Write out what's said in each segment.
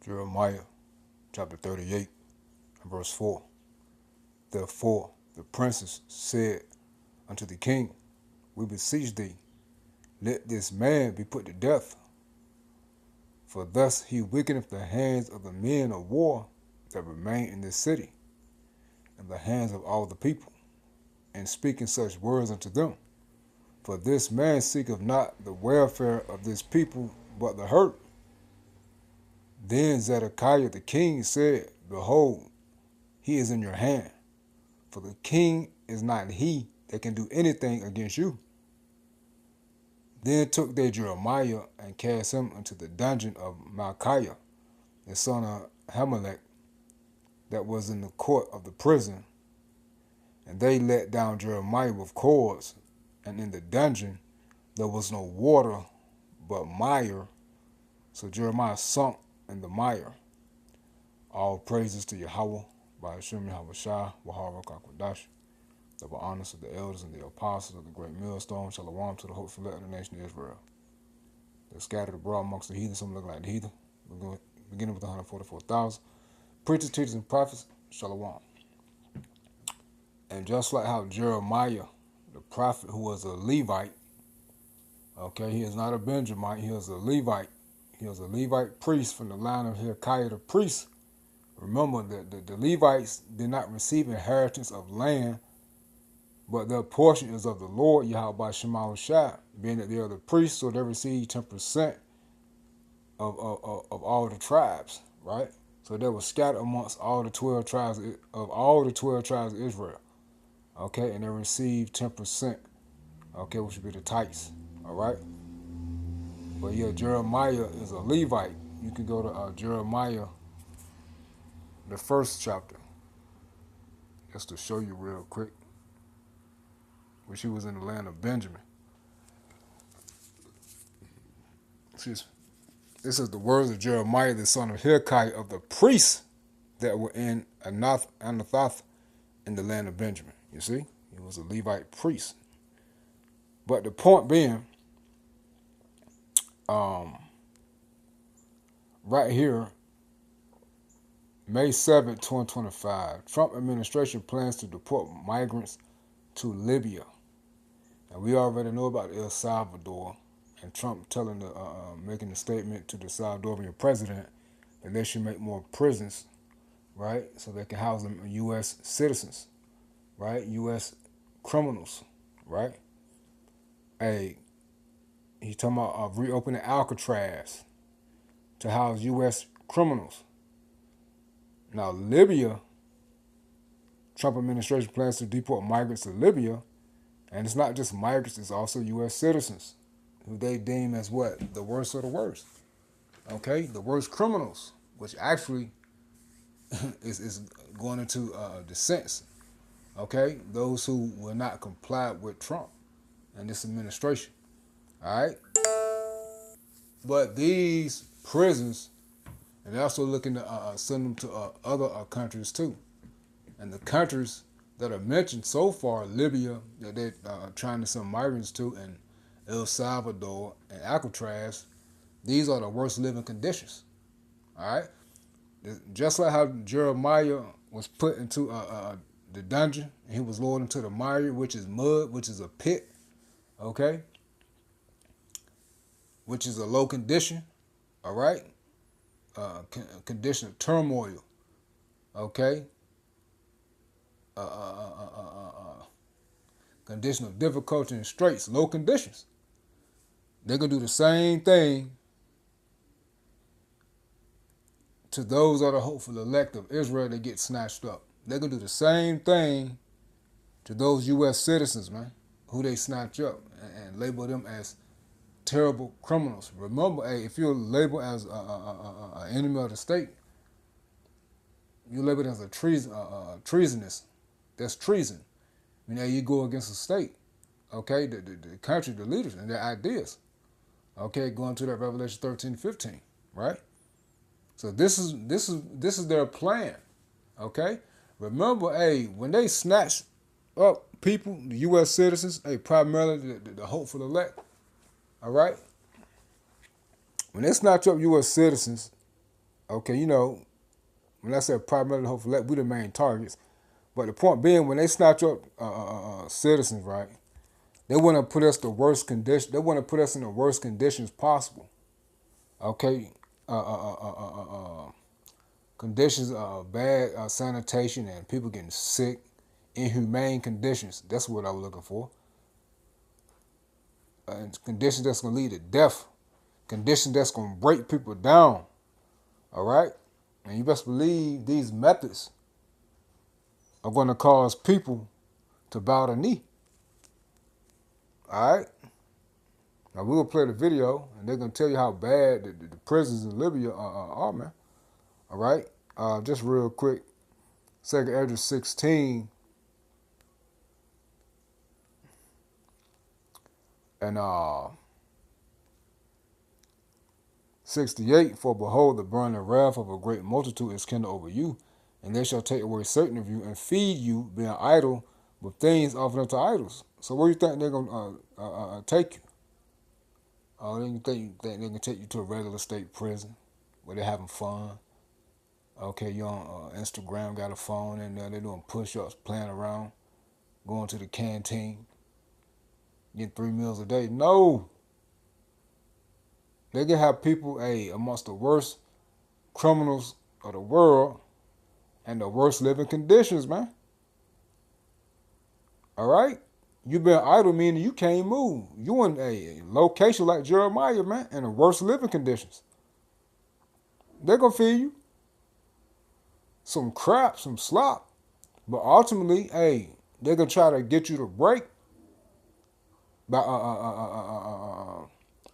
Jeremiah chapter 38 and verse 4. Therefore the princes said unto the king, We beseech thee, let this man be put to death, for thus he weakeneth the hands of the men of war that remain in this city, and the hands of all the people, and speaking such words unto them. For this man seeketh not the welfare of this people, but the hurt. Then Zedekiah the king said, Behold, he is in your hand, for the king is not he that can do anything against you. Then took they Jeremiah and cast him into the dungeon of Malchiah, the son of Hamelech, that was in the court of the prison. And they let down Jeremiah with cords, and in the dungeon there was no water, but mire. So Jeremiah sunk in the mire. All praises to Yahweh, by Hashem Yahweh Shai, Waharok HaKodash. Double honors to the elders and the apostles of the great millstone. Shalom to the hopeful elect of the nation of Israel. They're scattered abroad amongst the heathen. Some look like the heathen. Beginning with 144,000. Preachers, teachers, and prophets. Shalom. And just like how Jeremiah, the prophet who was a Levite, okay, he is not a Benjamite, he was a Levite. He was a Levite priest from the line of Hilkiah the priest. Remember that the Levites did not receive inheritance of land, but their portion is of the Lord, Yahweh Shema Shai, being that they are the priests, so they receive 10% of all the tribes, right? So they were scattered amongst all the 12 tribes of Israel, okay, and they received 10%, okay, which would be the tithes, all right? But yeah, Jeremiah is a Levite. You can go to Jeremiah, the first chapter, just to show you real quick, when she was in the land of Benjamin. Excuse me. This is the words of Jeremiah, the son of Hilkiah, of the priests that were in Anathoth in the land of Benjamin. You see, he was a Levite priest. But the point being, right here, May 7, 2025, Trump administration plans to deport migrants to Libya. And we already know about El Salvador, and Trump making a statement to the Salvadorian president that they should make more prisons, right, so they can house them U.S. citizens, right, U.S. criminals, right. Hey, he's talking about reopening Alcatraz to house U.S. criminals. Now, Libya, Trump administration plans to deport migrants to Libya, and it's not just migrants, it's also U.S. citizens, who they deem as what? The worst of the worst. Okay? The worst criminals, which actually is going into dissents. Okay? Those who will not comply with Trump and this administration. All right? But these prisons, and they're also looking to send them to other countries too. And the countries that are mentioned so far, Libya, that they're trying to send migrants to, and El Salvador and Alcatraz, these are the worst living conditions. All right? Just like how Jeremiah was put into the dungeon, and he was lowered into the mire, which is mud, which is a pit, okay? Which is a low condition, all right? Condition of turmoil, okay? Condition of difficulty and straits, low conditions. They're going to do the same thing to those that are hopeful elect of Israel that get snatched up. They're going to do the same thing to those U.S. citizens, man, who they snatch up and label them as terrible criminals. Remember, hey, if you're labeled as an enemy of the state, you're labeled as a treasonous. That's treason. I mean, you go against the state, okay, the country, the leaders, and their ideas. Okay, going to that Revelation 13:15, right? So this is their plan. Okay? Remember, hey, when they snatch up people, the US citizens, hey, primarily the hopeful elect, all right? When they snatch up US citizens, Okay, when I said primarily, hopefully, we the main targets. But the point being, when they snatch up citizens, right? They want to put us the worst condition. They want to put us in the worst conditions possible. Okay, conditions of bad sanitation and people getting sick, inhumane conditions. That's what I was looking for. Conditions that's gonna lead to death. Conditions that's gonna break people down. All right, and you best believe these methods are gonna cause people to bow the knee. All right. Now we're gonna play the video, and they're gonna tell you how bad the prisons in Libya are, man. All right. Just real quick. Second Ezra 16 and 68. For behold, the burning wrath of a great multitude is kindled over you, and they shall take away certain of you and feed you, being idle with things offered unto idols. So where you think they're gonna take you? You think they can take you to a regular state prison where they're having fun? Okay, you on Instagram, got a phone in there, they're doing push-ups, playing around, going to the canteen, getting 3 meals a day. No, they can have people, amongst the worst criminals of the world and the worst living conditions, man. All right, you been idle, meaning you can't move. You in a location like Jeremiah, man, in the worst living conditions. They're gonna feed you some crap, some slop, but ultimately, they're gonna try to get you to break by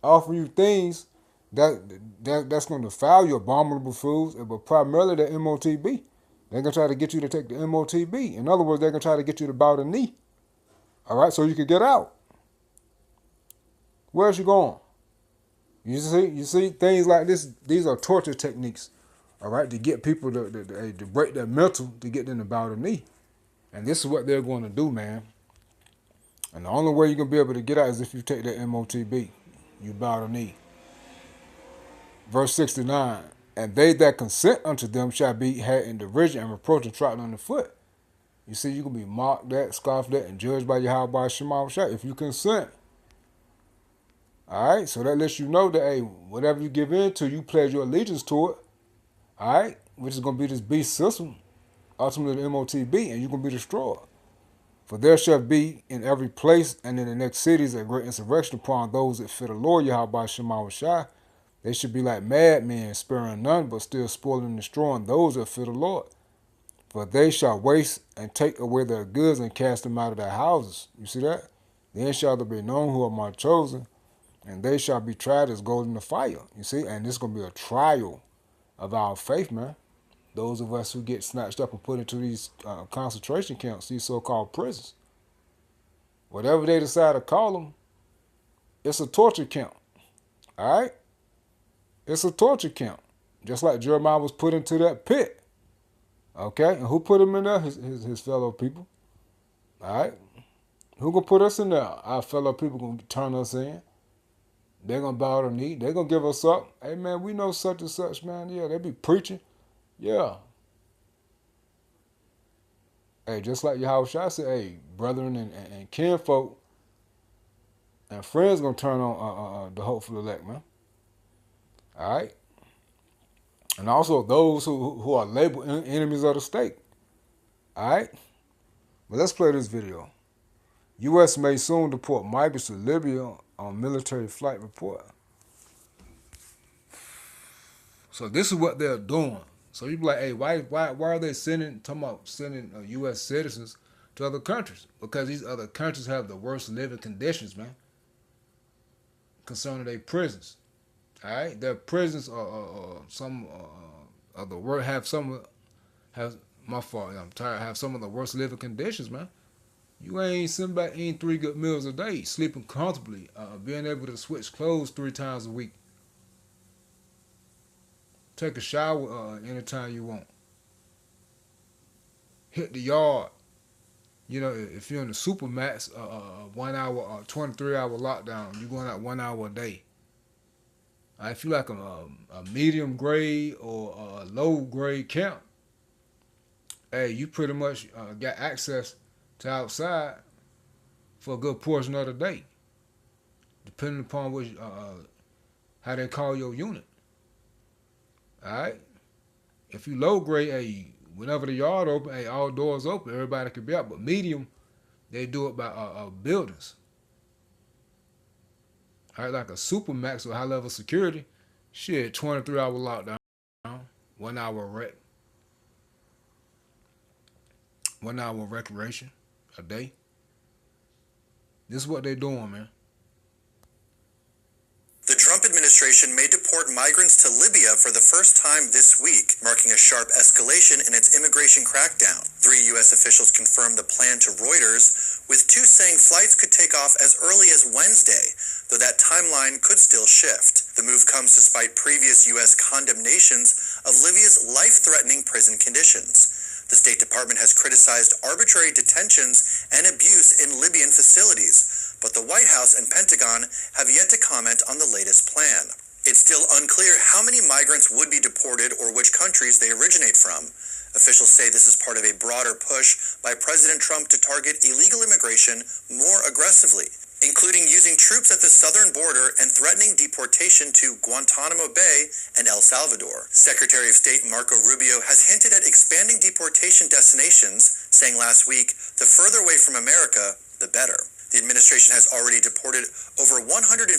offer you things that's going to defile your abominable foods, but primarily the MOTB. They're going to try to get you to take the MOTB. In other words, they're going to try to get you to bow the knee. All right, so you can get out. Where's you going? You see things like this. These are torture techniques. All right, to get people to break their mental, to get them to bow the knee. And this is what they're going to do, man. And the only way you're going to be able to get out is if you take that MOTB. You bow the knee. Verse 69, and they that consent unto them shall be had in derision and reproach and trodden on the foot. You see, you can be mocked at, scoffed at, and judged by Yahweh Shema Shah if you consent. All right, so that lets you know that, whatever you give in to, you pledge your allegiance to it. All right, which is going to be this beast system, ultimately the MOTB, and you're going to be destroyed. For there shall be in every place and in the next cities a great insurrection upon those that fear the Lord Yahweh Shema Shah. They should be like madmen, sparing none, but still spoiling and destroying those that fear the Lord. For they shall waste and take away their goods and cast them out of their houses. You see that? Then shall there be known who are my chosen, and they shall be tried as gold in the fire. You see? And this is going to be a trial of our faith, man. Those of us who get snatched up and put into these concentration camps, these so-called prisons. Whatever they decide to call them, it's a torture camp. All right? It's a torture camp. Just like Jeremiah was put into that pit. Okay? And who put him in there? His fellow people. All right? Who gonna put us in there? Our fellow people gonna turn us in. They're gonna bow their knee. They're gonna give us up. Hey, man, we know such and such, man. Yeah, they be preaching. Yeah. Hey, just like Yahweh said, hey, brethren and kinfolk and friends gonna turn on the hopeful elect, man. All right? And also those who are labeled enemies of the state. All right? But let's play this video. U.S. may soon deport migrants to Libya on military flight report. So this is what they're doing. So you be like, hey, why are they sending U.S. citizens to other countries? Because these other countries have the worst living conditions, man, concerning their prisons. All right, their prisons are some of the worst. Have my fault. I'm tired. Have some of the worst living conditions, man. You ain't sitting back eating 3 good meals a day, sleeping comfortably, being able to switch clothes 3 times a week, take a shower anytime you want, hit the yard. You know, if you're in the supermax, 1 hour, 23-hour lockdown, you're going out 1 hour a day. If you like a medium grade or a low grade camp, hey, you pretty much got access to outside for a good portion of the day, depending upon which how they call your unit. All right. If you low grade, hey, whenever the yard open, hey, all doors open, everybody can be out. But medium, they do it by buildings. All right, like a super max or high level security, shit, 23-hour lockdown, 1 hour rec, 1 hour recreation a day. This is what they doing, man. The Trump administration may deport migrants to Libya for the first time this week, marking a sharp escalation in its immigration crackdown. 3 U.S. officials confirmed the plan to Reuters, with 2 saying flights could take off as early as Wednesday, though that timeline could still shift. The move comes despite previous U.S. condemnations of Libya's life-threatening prison conditions. The State Department has criticized arbitrary detentions and abuse in Libyan facilities, but the White House and Pentagon have yet to comment on the latest plan. It's still unclear how many migrants would be deported or which countries they originate from. Officials say this is part of a broader push by President Trump to target illegal immigration more aggressively, including using troops at the southern border and threatening deportation to Guantanamo Bay and El Salvador. Secretary of State Marco Rubio has hinted at expanding deportation destinations, saying last week, the further away from America, the better. The administration has already deported over 152,000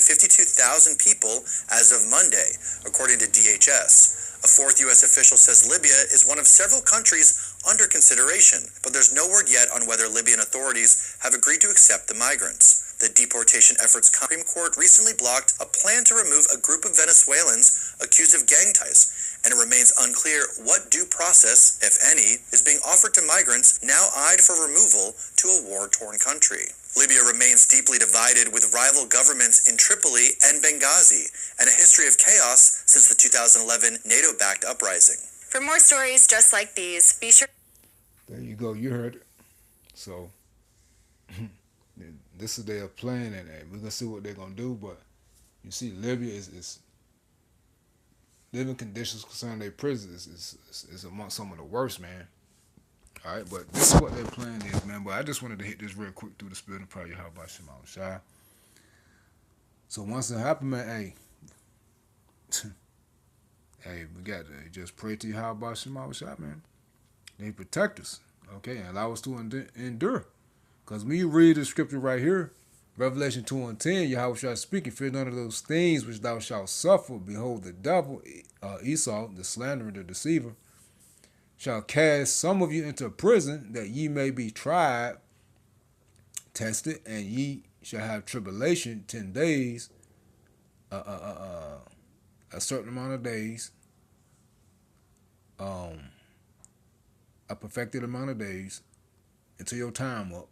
people as of Monday, according to DHS. A 4th U.S. official says Libya is one of several countries under consideration, but there's no word yet on whether Libyan authorities have agreed to accept the migrants. The deportation efforts Supreme Court recently blocked a plan to remove a group of Venezuelans accused of gang ties, and it remains unclear what due process, if any, is being offered to migrants now eyed for removal to a war-torn country. Libya remains deeply divided with rival governments in Tripoli and Benghazi, and a history of chaos since the 2011 NATO-backed uprising. For more stories just like these, be sure... There you go. You heard it. So, this is their plan, and we're going to see what they're going to do, but you see Libya is living conditions concerning their prisons is among some of the worst, man. All right, but this is what their plan is, man. But I just wanted to hit this real quick through the spirit of prayer. How about Shema Shai? So once it happened, man, hey, we got to just pray to you. How about Shema Shai, man? They protect us, okay, and allow us to endure. Because when you read the scripture right here, Revelation 2:10, Yahweh shall speak, and fear none of those things which thou shalt suffer. Behold, the devil, Esau, the slanderer, the deceiver, shall cast some of you into prison, that ye may be tried, tested, and ye shall have tribulation 10 days, a certain amount of days, a perfected amount of days, until your time up.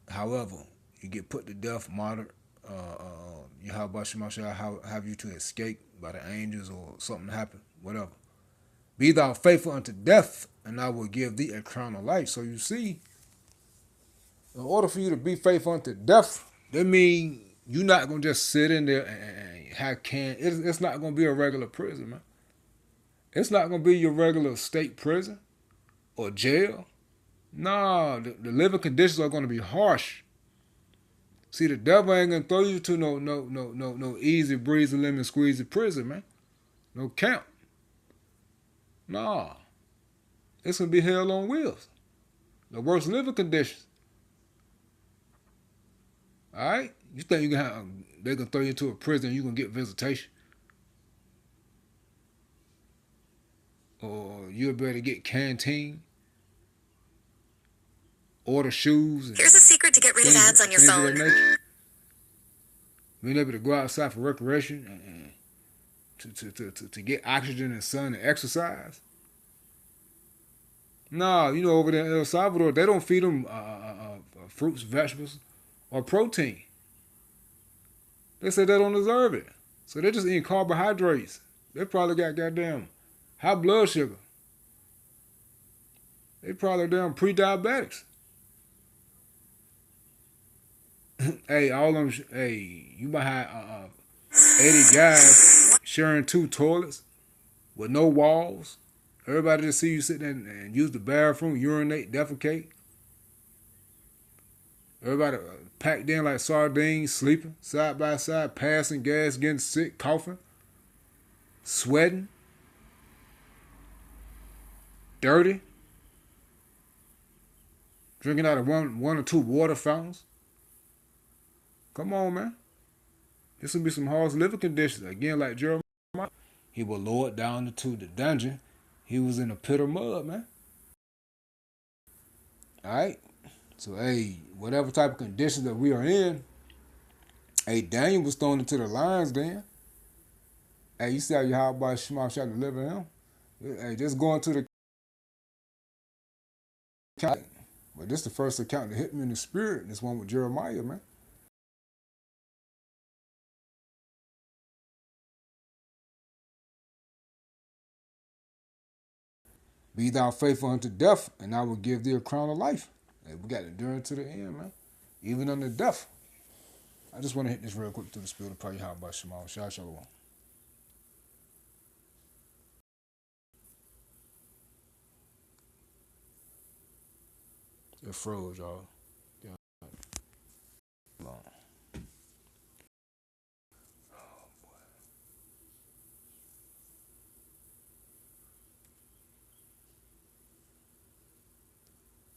However, you get put to death, martyred, Yahweh shall have you to escape by the angels or something happen, whatever. Be thou faithful unto death, and I will give thee a crown of life. So you see, in order for you to be faithful unto death, that means you're not going to just sit in there and have it's not going to be a regular prison, man. It's not going to be your regular state prison or jail. No, the living conditions are going to be harsh. See, the devil ain't going to throw you to no easy breezy lemon squeezy prison, man. No camp. Nah, it's going to be hell on wheels. The worst living conditions. All right? You think they're going to throw you into a prison and you're going to get visitation? Or you'll be able to get canteen? Order shoes? Here's a secret to get rid of ads on your phone. Being able to go outside for recreation and to get oxygen and sun and exercise. No, over there in El Salvador, they don't feed them fruits, vegetables, or protein. They say they don't deserve it. So they're just eating carbohydrates. They probably got goddamn high blood sugar. They probably damn pre-diabetics. Hey, all them, you might have 80 guys sharing 2 toilets with no walls. Everybody just see you sit there and use the bathroom, urinate, defecate. Everybody packed in like sardines, sleeping side by side, passing gas, getting sick, coughing, sweating, dirty, drinking out of one or two water fountains. Come on, man. This will be some harsh living conditions. Again, like Jeremiah, he was lowered down into the dungeon. He was in a pit of mud, man. All right. So, hey, whatever type of conditions that we are in, hey, Daniel was thrown into the lions den. Hey, you see how Yahweh Shema shall deliver him? Hey, just going to the account. But this is the first account that hit me in the spirit. This one with Jeremiah, man. Be thou faithful unto death, and I will give thee a crown of life. Hey, we got to endure to the end, man. Even unto death. I just want to hit this real quick through the spirit of prayer. Yahweh Shema Shalom. It froze, y'all.